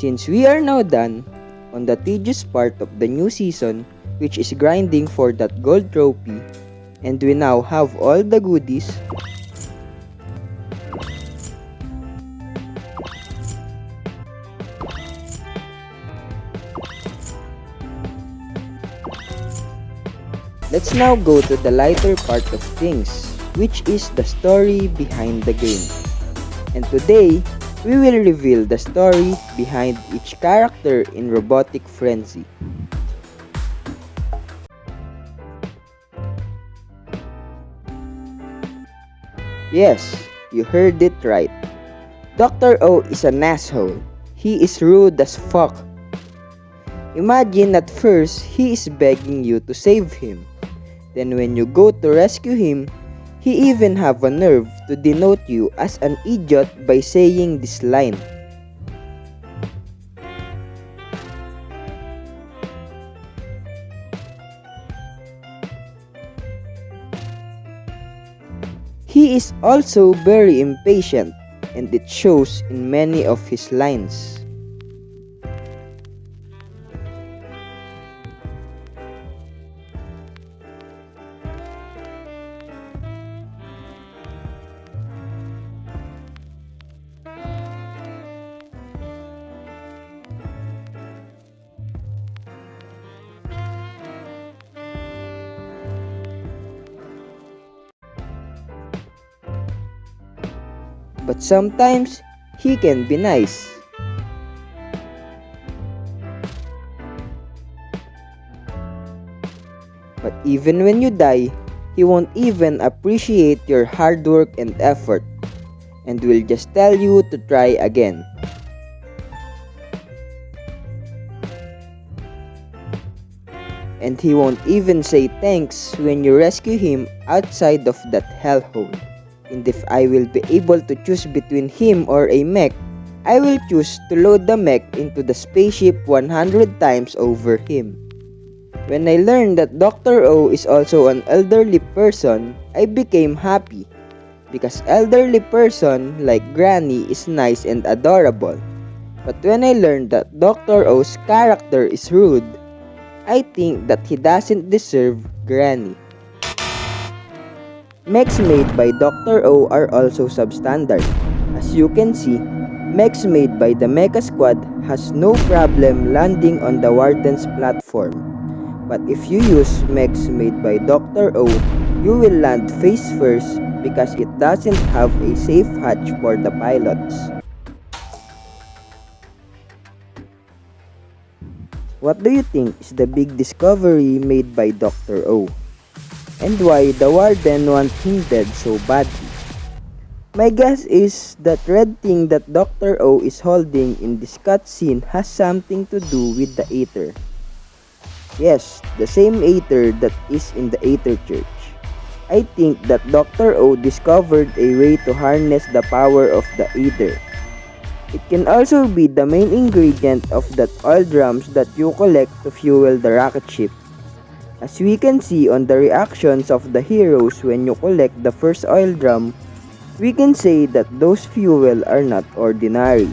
Since we are now done on the tedious part of the new season, which is grinding for that gold trophy, and we now have all the goodies, let's now go to the lighter part of things, which is the story behind the game. And today, we will reveal the story behind each character in Robotic Frenzy. Yes, you heard it right. Dr. O is an asshole. He is rude as fuck. Imagine at first he is begging you to save him. Then when you go to rescue him, he even have a nerve to denote you as an idiot by saying this line. He is also very impatient, and it shows in many of his lines. But sometimes, he can be nice. But even when you die, he won't even appreciate your hard work and effort, and will just tell you to try again. And he won't even say thanks when you rescue him outside of that hellhole. And if I will be able to choose between him or a mech, I will choose to load the mech into the spaceship 100 times over him. When I learned that Dr. O is also an elderly person, I became happy. Because elderly person like Granny is nice and adorable. But when I learned that Dr. O's character is rude, I think that he doesn't deserve Granny. Mechs made by Dr. O are also substandard. As you can see, mechs made by the Mecha Squad has no problem landing on the Warden's platform. But if you use mechs made by Dr. O, you will land face first because it doesn't have a safe hatch for the pilots. What do you think is the big discovery made by Dr. O? And why the Warden wants him dead so badly? My guess is that red thing that Dr. O is holding in this cutscene has something to do with the Aether. Yes, the same Aether that is in the Aether Church. I think that Dr. O discovered a way to harness the power of the Aether. It can also be the main ingredient of that oil drums that you collect to fuel the rocket ship. As we can see on the reactions of the heroes when you collect the first oil drum, we can say that those fuel are not ordinary.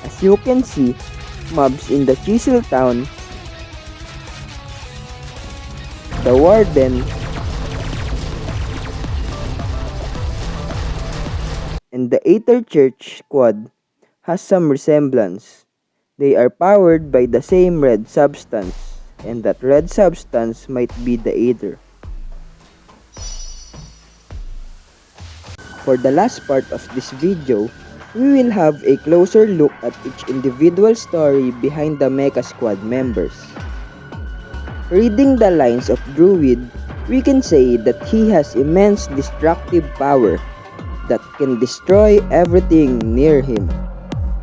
As you can see, mobs in the Chisel Town, the Warden, and the Aether Church squad has some resemblance. They are powered by the same red substance, and that red substance might be the Aether. For the last part of this video, we will have a closer look at each individual story behind the Mecha Squad members. Reading the lines of Druid, we can say that he has immense destructive power that can destroy everything near him,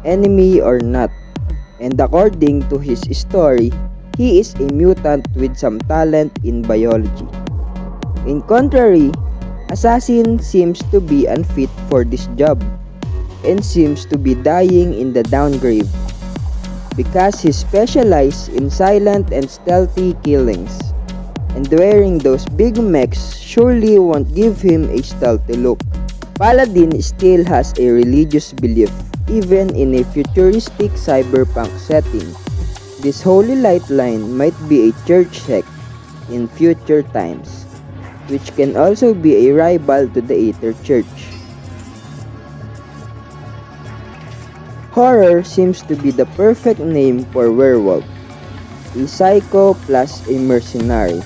enemy or not. And according to his story, he is a mutant with some talent in biology. In contrary, Assassin seems to be unfit for this job and seems to be dying in the downgrade because he specializes in silent and stealthy killings. and wearing those big mechs surely won't give him a stealthy look. Paladin still has a religious belief, even in a futuristic cyberpunk setting. This holy light line might be a church sect in future times, which can also be a rival to the Aether Church. Horror seems to be the perfect name for werewolf. A psycho plus a mercenary.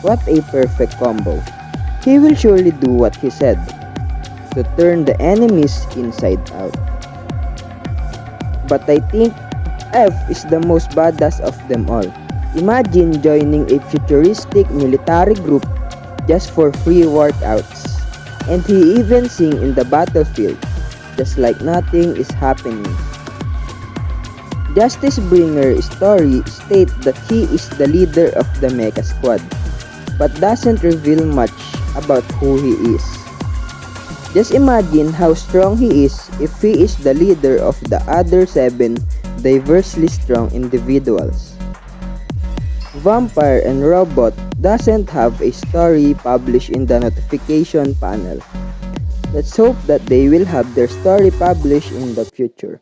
What a perfect combo. He will surely do what he said, to turn the enemies inside out. But I think F is the most badass of them all. Imagine joining a futuristic military group just for free workouts. And he even sing in the battlefield, just like nothing is happening. Justice Bringer's story states that he is the leader of the Mecha Squad, but doesn't reveal much about who he is. Just imagine how strong he is if he is the leader of the other 7 diversely strong individuals. Vampire and Robot doesn't have a story published in the notification panel. Let's hope that they will have their story published in the future.